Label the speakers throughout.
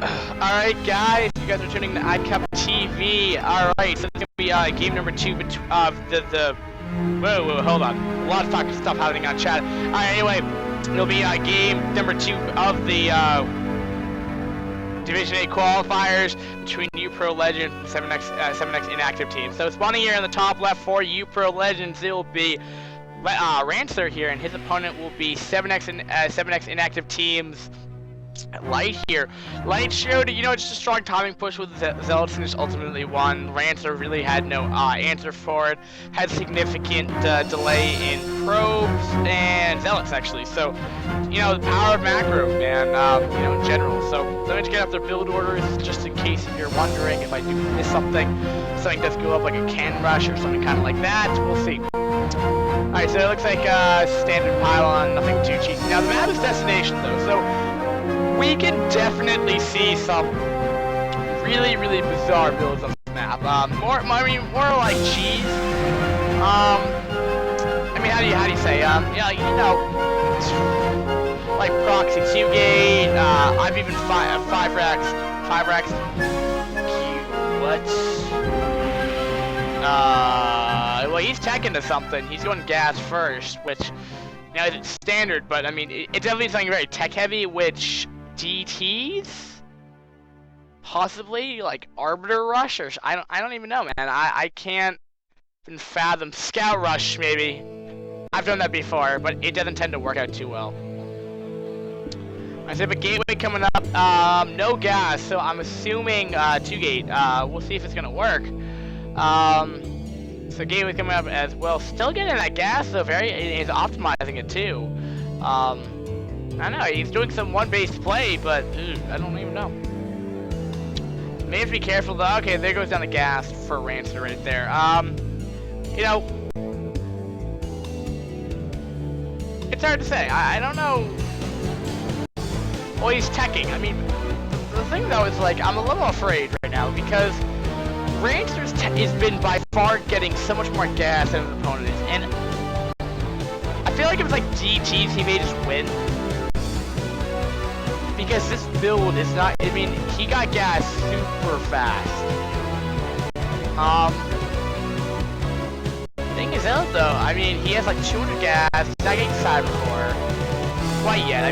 Speaker 1: Alright guys, you guys are tuning to iCup TV. Alright, so it's gonna be game number 2 of whoa, hold on. A lot of fucking stuff happening on chat. Alright, anyway, it'll be game number 2 of the Division 8 qualifiers between uPro Legends and 7X inactive teams. So spawning here in the top left for uPro Legends, it will be Rancor here, and his opponent will be 7X inactive teams. Light here. Light showed, just a strong timing push with Zealots and just ultimately won. Rancor really had no answer for it. Had significant delay in probes and Zealots actually. So, the power of macro, man, in general. So, let me just get up their build orders just in case you're wondering if I do miss something. Something does go up like a can rush or something kind of like that. We'll see. Alright, so it looks like standard pylon, nothing too cheesy. Now, the map is destination though, so we can definitely see some really bizarre builds on this map. More like cheese. How do you say? Like proxy 2-gate. I've even 5 racks. What? Well, he's tech into something. He's going gas first, which it's standard, but it's definitely something very tech heavy, which DTs, possibly like Arbiter Rush, or I don't even know, man. I can't even fathom Scout Rush. Maybe I've done that before, but it doesn't tend to work out too well. I said, but gateway coming up. No gas, so I'm assuming 2-gate. We'll see if it's gonna work. So gateway coming up as well. Still getting that gas, though. He's optimizing it too. I don't know, he's doing some one-based play, but I don't even know. May have to be careful though. Okay, there goes down the gas for Rancor right there. It's hard to say. I don't know. Well, he's teching. The thing though is, like, I'm a little afraid right now because Rancor's has been by far getting so much more gas than his opponent is, and I feel like if it's like DTs, he may just win. Because this build is not, he got gas super fast. Thing is out though, he has like 200 gas, he's not getting Cybercore quite yet.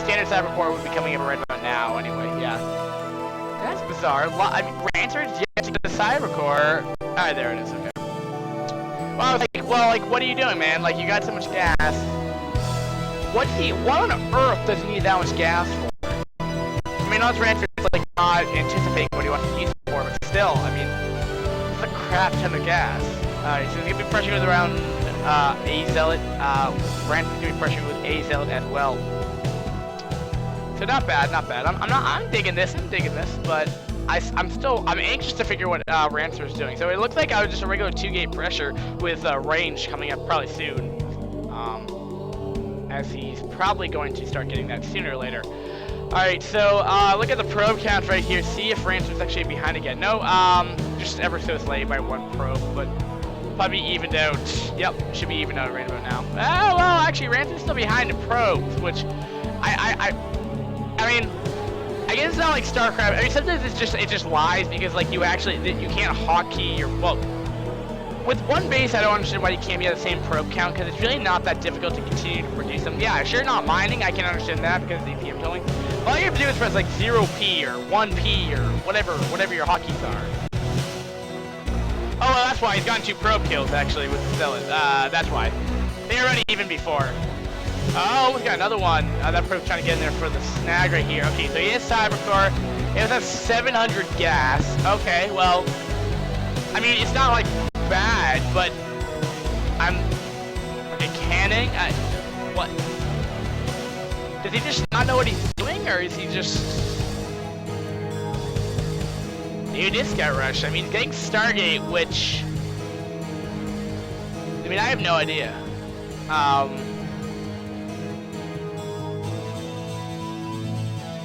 Speaker 1: Standard Cybercore would be coming in right about now anyway, yeah. That's bizarre. Rancor is yet to get the Cybercore. Alright, there it is, okay. Well, what are you doing, man? Like, you got so much gas. What on earth does he need that much gas for? Not Rancor, like, not anticipating what he wants to use it for, but still, it's a crap ton of gas. Alright, so he's gonna be pressuring with around a Zealot. Rancor's gonna be pressuring with a Zealot as well. So not bad. I'm digging this, but I'm anxious to figure what Rancor's doing. So it looks like I was just a regular 2-gate pressure with range coming up probably soon. As he's probably going to start getting that sooner or later. Alright, so look at the probe count right here. See if Rancor's actually behind again. No, just ever so slightly by 1 probe, but probably evened out. Yep, should be evened out right about now. Oh, well, actually, Rancor's still behind in probes, which I guess it's not like StarCraft. Sometimes it just lies because, like, you can't hotkey your, well, with one base, I don't understand why you can't be at the same probe count, because it's really not that difficult to continue to produce them. Yeah, sure, not mining, I can understand that because of the EPM tolling. All you have to do is press like 0p or 1p or whatever your hotkeys are. Oh, well, that's why he's gotten 2 probe kills actually with the Zealot. That's why. They were already even before. Oh, we got another one. That probe's trying to get in there for the snag right here. Okay, so he has Cybercore. He has 700 gas. Okay, well, it's not like bad, but canning? What? Does he just not know what he's doing, or is he just... Dude, this Scout Rush. Getting Stargate, which... I have no idea.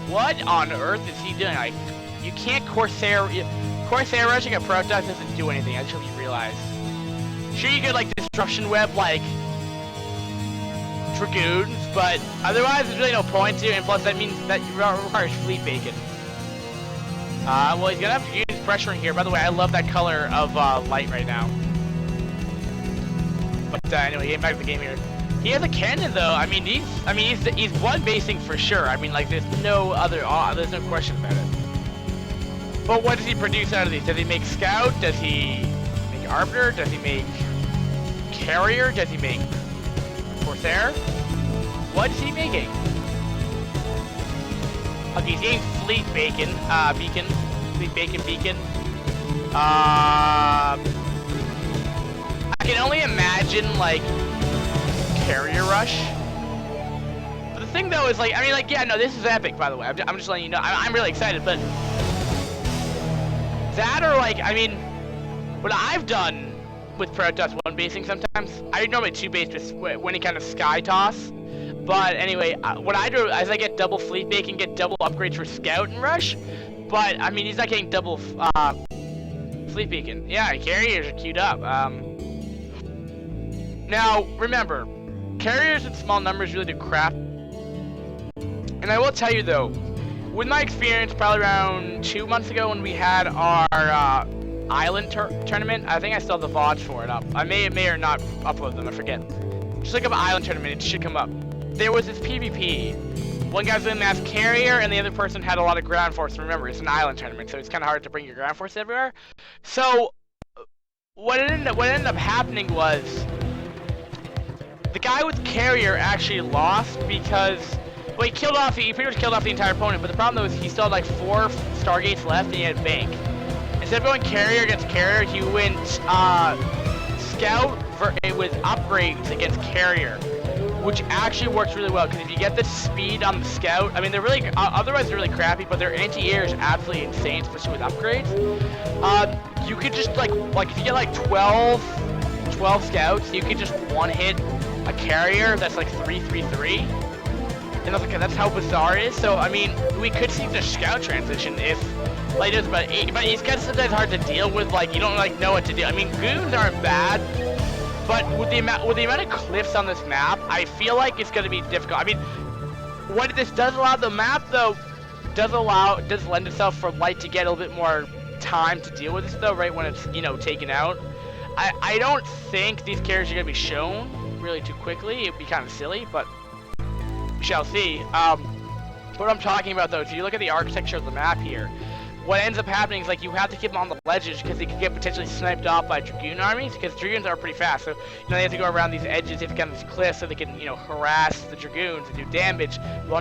Speaker 1: What on earth is he doing? Like, you can't Corsair rushing a Protoss doesn't do anything. I just hope you realize. Sure, you could like Disruption Web like Dragoons, but otherwise there's really no point to it, and plus that means that you requires fleet bacon. Well, he's gonna have to use pressure in here. By the way, I love that color of light right now. But anyway, getting back to the game here. He has a cannon though. I mean, he's one basing for sure. I mean, like there's no question about it. But what does he produce out of these? Does he make scout? Does he make arbiter? Does he make carrier? Does he make corsair? What is he making? Okay, he's getting fleet beacon. I can only imagine like carrier rush. But the thing though is like, yeah, no, this is epic. By the way, I'm just letting you know. I'm really excited. But that or like, what I've done with Protoss 1 basing sometimes, I normally 2 base with any kind of sky toss. But anyway, what I do is I get double fleet bake and get double upgrades for scout and rush. But he's not getting double fleet beacon. Yeah, carriers are queued up. Now remember, carriers in small numbers really do crap. And I will tell you though, with my experience, probably around 2 months ago when we had our island tournament, I think I still have the VODs for it up. I may or not upload them. I forget. Just look up island tournament; it should come up. There was this PvP. One guy's doing mass carrier, and the other person had a lot of ground force. Remember, it's an island tournament, so it's kind of hard to bring your ground force everywhere. So, what ended up happening was the guy with carrier actually lost because, well, he pretty much killed off the entire opponent. But the problem was he still had like 4 Stargates left, and he had bank. Instead of going carrier against carrier, he went scout with upgrades against carrier, which actually works really well, because if you get the speed on the scout, they're really, otherwise they're really crappy, but their anti-air is absolutely insane, especially with upgrades. You could just, like if you get like 12 scouts, you could just one-hit a carrier that's like 3-3-3, and that's how bizarre it is. So, we could see the scout transition if, like, there's about 8, but it's kind of sometimes hard to deal with, like, you don't, like, know what to do. Goons aren't bad, but with the amount of cliffs on this map, I feel like it's going to be difficult. What this does allow, the map though, does lend itself for light to get a little bit more time to deal with this though, right when it's, taken out. I don't think these carriers are going to be shown really too quickly. It'd be kind of silly, but we shall see. What I'm talking about though, if you look at the architecture of the map here, what ends up happening is like you have to keep them on the ledges because they can get potentially sniped off by Dragoon armies, because Dragoons are pretty fast. So they have to go around these edges, they have to get on these cliffs so they can harass the Dragoons and do damage. Well,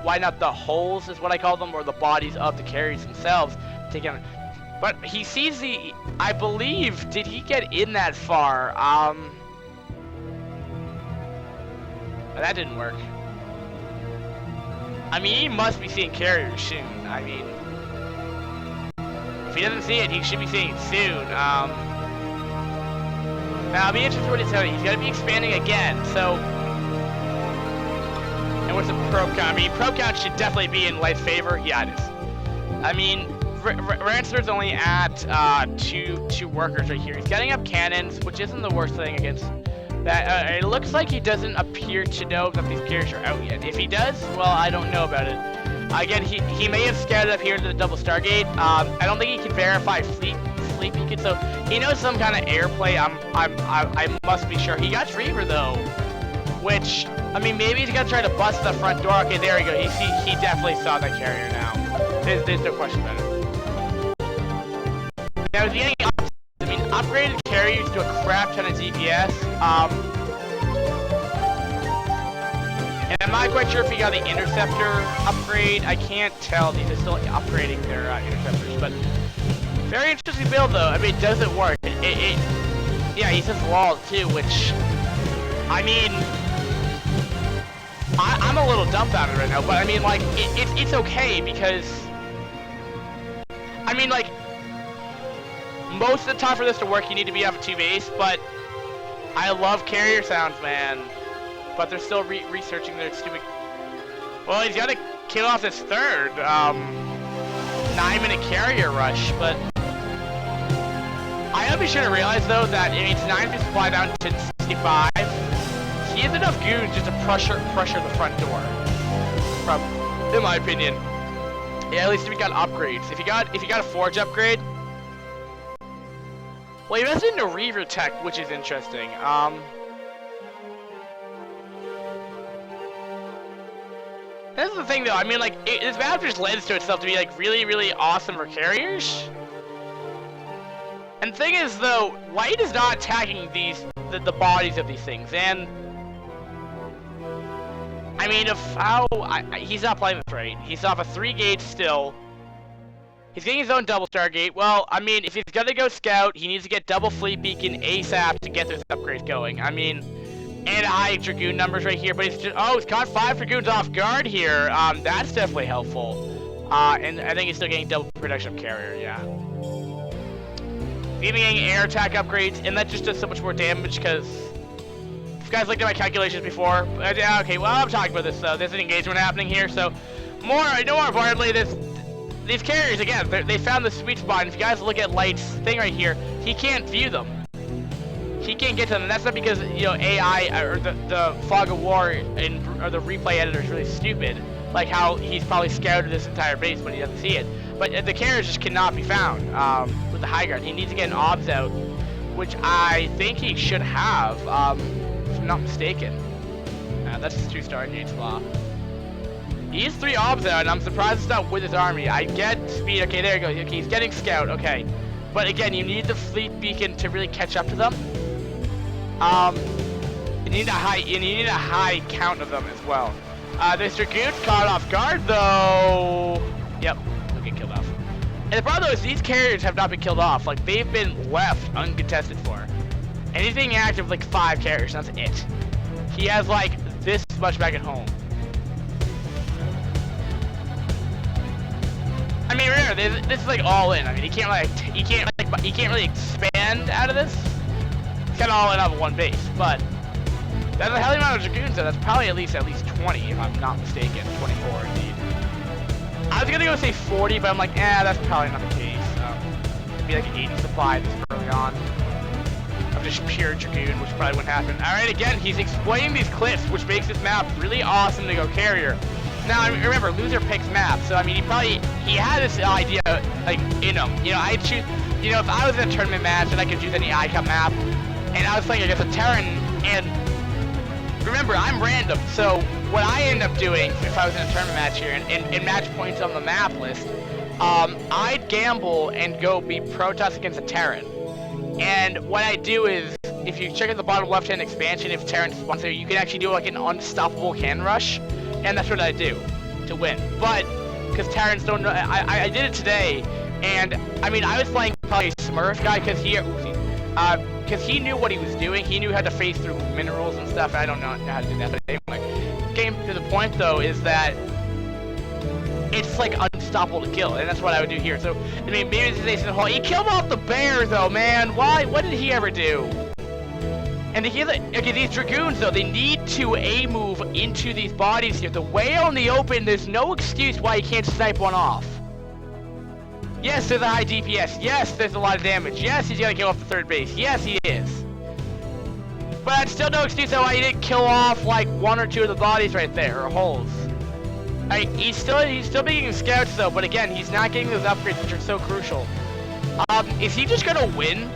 Speaker 1: why not the holes is what I call them, or the bodies of the carriers themselves. But he sees I believe, did he get in that far? That didn't work. He must be seeing carriers soon. If he doesn't see it, he should be seeing it soon. Now, I'll be interested what he's doing. He's going to be expanding again, so... And what's the pro count? Pro count should definitely be in Light's favor. Yeah, it is. Rancer's only at two workers right here. He's getting up cannons, which isn't the worst thing against that. It looks like he doesn't appear to know that these carriers are out yet. If he does, well, I don't know about it. Again, he may have scouted up here to the double Stargate. I don't think he can verify fleet beacon, so he knows some kind of airplay. I must be sure. He got Reaver though, which maybe he's gonna try to bust the front door. Okay, there we go. He definitely saw that carrier now. There's no question about it. Now is he getting upgraded carriers to a crap ton of DPS. And I'm not quite sure if he got the interceptor upgrade. I can't tell. These are still upgrading their interceptors, but very interesting build though. Does it work? Yeah, he says lol too, which I'm a little dumbfounded right now, but it's okay because most of the time for this to work, you need to be off a 2 base, but I love carrier sounds, man. But they're still researching their stupid... Well, he's got to kill off his third 9-minute carrier rush, but... I hope he should have realized, though, that it's 9 supply down to 65. He has enough goons just to pressure the front door. In my opinion. Yeah, at least we got upgrades. If you got a forge upgrade, well, you invested into Reaver Tech, which is interesting. This is the thing, though. I mean, like, this map just lends to itself to be like really, really awesome for carriers. And the thing is, though, White is not attacking the bodies of these things, and I mean, he's not playing this right. He's off a 3 gate still. He's getting his own double Stargate. Well, I mean, if he's gonna go scout, he needs to get double fleet beacon ASAP to get this upgrade going. I mean, and high Dragoon numbers right here, but he's just, he's caught 5 Dragoons off guard here. That's definitely helpful. And I think he's still getting double production of carrier, yeah. He's even getting air attack upgrades, and that just does so much more damage because if you guys looked at my calculations before, okay, well, I'm talking about this, so there's an engagement happening here, so more importantly, these carriers, again, they found the sweet spot, and if you guys look at Light's thing right here, he can't view them. He can't get to them, and that's not because, you know, AI, or the Fog of War, or the replay editor is really stupid, like how he's probably scouted this entire base when he doesn't see it. But the carriers just cannot be found with the high ground. He needs to get an obs out, which I think he should have, if I'm not mistaken. That's his 2 Stargates law. He has 3 obs out, and I'm surprised it's not with his army. I get speed. Okay, there you go. Okay, he's getting scout. Okay, but again, you need the fleet beacon to really catch up to them. You need a high count of them as well. This Dragoon's caught off guard though. Yep, they'll get killed off. And the problem though is these carriers have not been killed off. Like they've been left uncontested for. And he's being active like 5 carriers. That's it. He has like this much back at home. I mean, remember, this is like all in. I mean, he can't really expand out of this. He's kind of all in off of 1 base, but that's a hell of a amount of Dragoons. So that's probably at least 20, if I'm not mistaken. 24 indeed. I was gonna go say 40, but I'm like, that's probably not the case. It'd be like an 80 supply this early on of just pure Dragoon, which probably wouldn't happen. All right, again, he's exploiting these cliffs, which makes this map really awesome to go carrier. Now, I mean, remember, loser picks map, so I mean, he had this idea, like, you know, I choose, you know, if I was in a tournament match and I could choose any icon map, and I was playing against a Terran, and remember, I'm random, so what I end up doing, if I was in a tournament match here, and match points on the map list, I'd gamble and go be Protoss against a Terran. And what I do is, if you check at the bottom left-hand expansion, if Terran spawns there, you can actually do like an unstoppable cannon rush. And that's what I do to win. But because Terrans don't know, I did it today, and I mean I was playing probably a Smurf guy because he knew what he was doing. He knew how to phase through minerals and stuff. I don't know how to do that. But anyway, came to the point though is that it's like unstoppable to kill, and that's what I would do here. So I mean, maybe this is Hall. He killed off the bear though, man. Why? What did he ever do? And okay, these Dragoons, though, they need to A-move into these bodies here. The way out in the open, there's no excuse why you can't snipe one off. Yes, there's a high DPS. Yes, there's a lot of damage. Yes, he's gonna kill off the 3rd base. Yes, he is. But that's still no excuse why he didn't kill off, like, 1 or 2 of the bodies right there, or holes. He's still being scouts, though, but again, he's not getting those upgrades, which are so crucial. Is he just gonna win?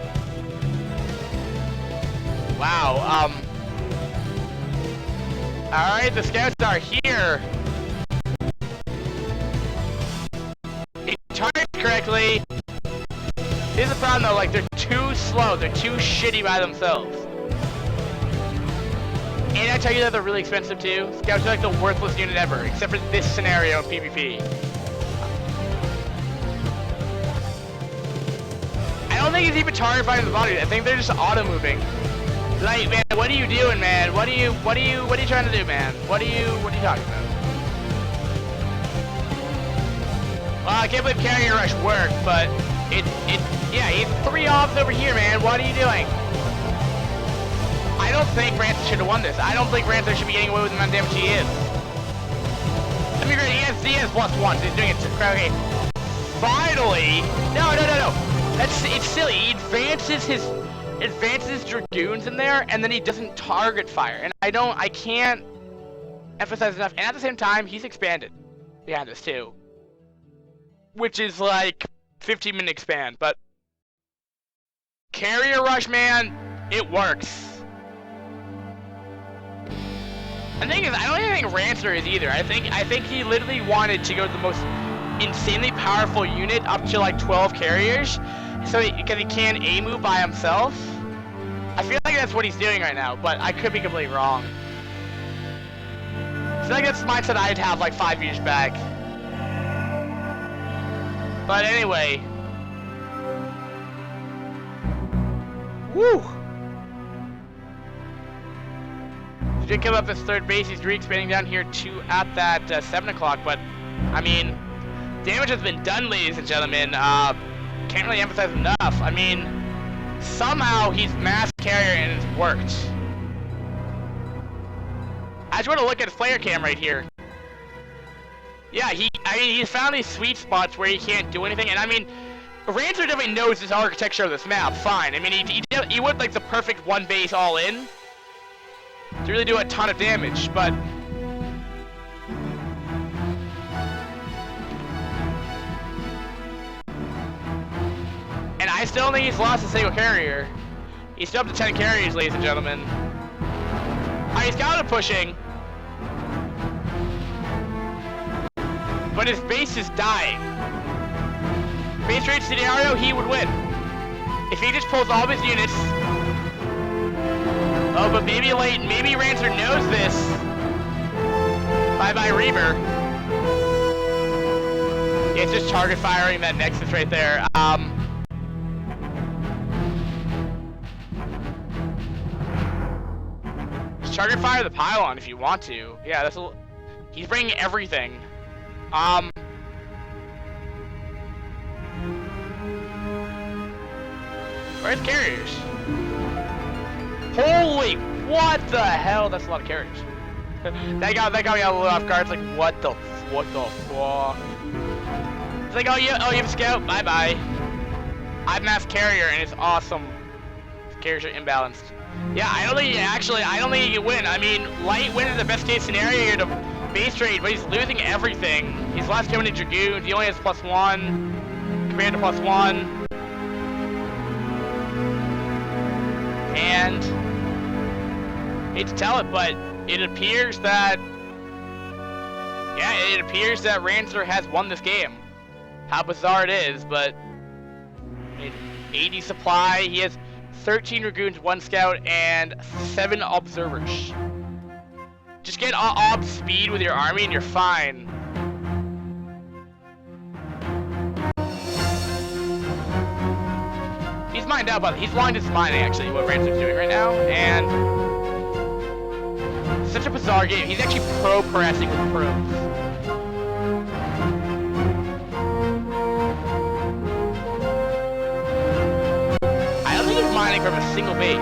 Speaker 1: Wow, alright, the scouts are here. He charged correctly. Here's the problem though, like, they're too slow, they're too shitty by themselves. And I tell you that they're really expensive too. Scouts are like the worthless unit ever, except for this scenario in PvP. I don't think he's even target fighting the body, I think they're just auto-moving. Like, man, what are you doing, man? What are you trying to do, man? What are you talking about? Well, I can't believe carrier rush worked, but yeah, he's 3 obs over here, man. What are you doing? I don't think Rancor should have won this. I don't think Rancor should be getting away with the amount of damage he is. I mean, he has +1, so he's doing it to okay. Finally! No. It's silly. He advances Dragoons in there, and then he doesn't target fire. And I can't emphasize enough. And at the same time, he's expanded behind this too. which is like 15-minute expand, but carrier rush, man, it works. The thing is, I don't even think Rancor is either. I think he literally wanted to go to the most insanely powerful unit up to like 12 carriers, so because he can't A-move by himself. I feel like that's what he's doing right now, but I could be completely wrong. I feel like that's the mindset I'd have like 5 years back. But anyway. Woo! He did give up his third base. He's re-expanding down here to at that 7 o'clock, but I mean, damage has been done, ladies and gentlemen. Can't really emphasize enough. I mean, somehow he's mass carrier and it's worked. I just want to look at his player cam right here. Yeah, he's found these sweet spots where he can't do anything, and I mean, Rancor definitely knows this architecture of this map fine. I mean, he would like the perfect one base all in to really do a ton of damage, but and I still don't think he's lost a single carrier. He's still up to 10 carriers, ladies and gentlemen. He's counter pushing, but his base is dying. Base rate scenario, he would win if he just pulls all of his units. Oh, but maybe Rancor knows this. Bye-bye, Reaver. Yeah, it's just target firing that Nexus right there. Just target fire the pylon if you want to. Yeah, that's a... He's bringing everything. Where's carriers? Holy, what the hell? That's a lot of carriers. that got me a little off guard. It's like, what the fuck? It's like, oh, you have a scout? Bye-bye. I'm mass carrier, and it's awesome. Carriers are imbalanced. Yeah, I don't think he can win. I mean, Light win is the best case scenario here to base trade, but he's losing everything. He's lost too many Dragoons. He only has +1 compared to +1. And hate to tell it, but it appears that Rancor has won this game. How bizarre it is, but 80 supply. He has 13 Dragoons, 1 Scout, and 7 Observers. Just get ob speed with your army and you're fine. He's mined out, but he's long distance mining actually, what Rancor's doing right now, and such a bizarre game. He's actually pro-pressing with probes. I don't think he's mining from a single base.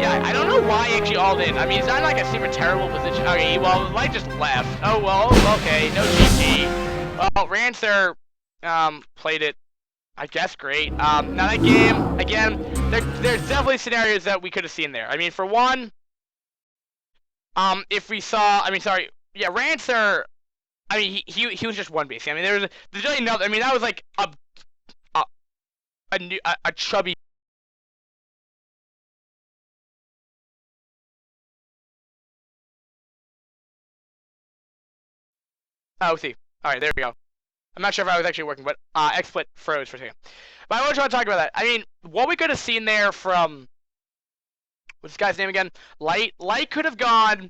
Speaker 1: Yeah, I don't know why he actually all in. I mean, he's not in like a super terrible position. Okay, well, Light just left. Oh, well, okay, no GG. Well, Rancor played it, I guess, great. Now that game, again, there's definitely scenarios that we could have seen there. I mean, for one, if we saw, yeah, Rancor, I mean, he was just one base. I mean, there's really nothing. I mean, that was like a chubby. Oh, see. All right, there we go. I'm not sure if I was actually working, but XSplit froze for a second. But I want to talk about that. I mean, what we could have seen there from, what's this guy's name again? Light could have gone.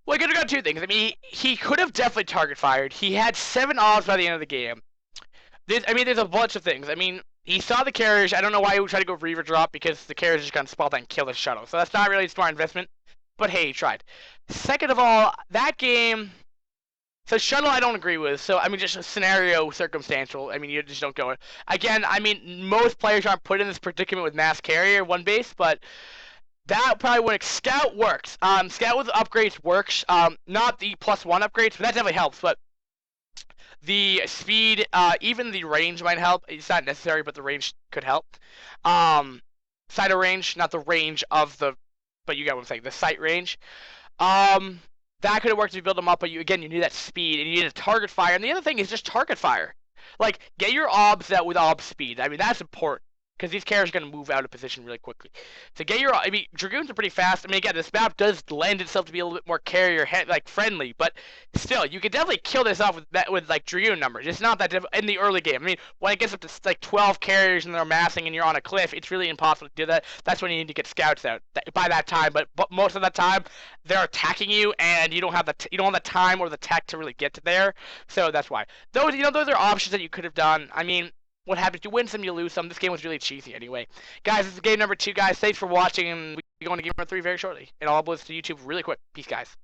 Speaker 1: Well, he could have gone 2 things. I mean, he could have definitely target fired. He had 7 obs by the end of the game. There's a bunch of things. I mean, he saw the carriers. I don't know why he would try to go Reaver drop, because the carriers just gonna spot that and kill the shuttle. So that's not really a smart investment. But hey, he tried. Second of all, that game. So shuttle I don't agree with. So I mean, just a scenario circumstantial. I mean, you just don't go. Again, I mean, most players aren't put in this predicament with mass carrier one base, but that probably wouldn't. Scout works. Scout with upgrades works. Not the +1 upgrades, but that definitely helps. But the speed, even the range might help. It's not necessary, but the range could help. Sight range, not the range of the, but you get what I'm saying. The sight range. that could have worked if you build them up, but you need that speed, and you need a target fire. And the other thing is just target fire. Like, get your obs out with ob speed. I mean, that's important. Because these characters are going to move out of position really quickly. So get your, I mean, Dragoons are pretty fast. I mean, again, this map does lend itself to be a little bit more carrier like friendly, but still, you can definitely kill this off with like Dragoon numbers. It's not that difficult in the early game. I mean, when it gets up to like 12 carriers and they're massing and you're on a cliff, it's really impossible to do that. That's when you need to get scouts out by that time. But most of the time, they're attacking you, and you don't have the time or the tech to really get to there. So that's why those are options that you could have done. I mean, what happens? You win some, you lose some. This game was really cheesy anyway. Guys, this is game number 2, guys. Thanks for watching, and we're going to game number 3 very shortly. And I'll upload this to YouTube really quick. Peace, guys.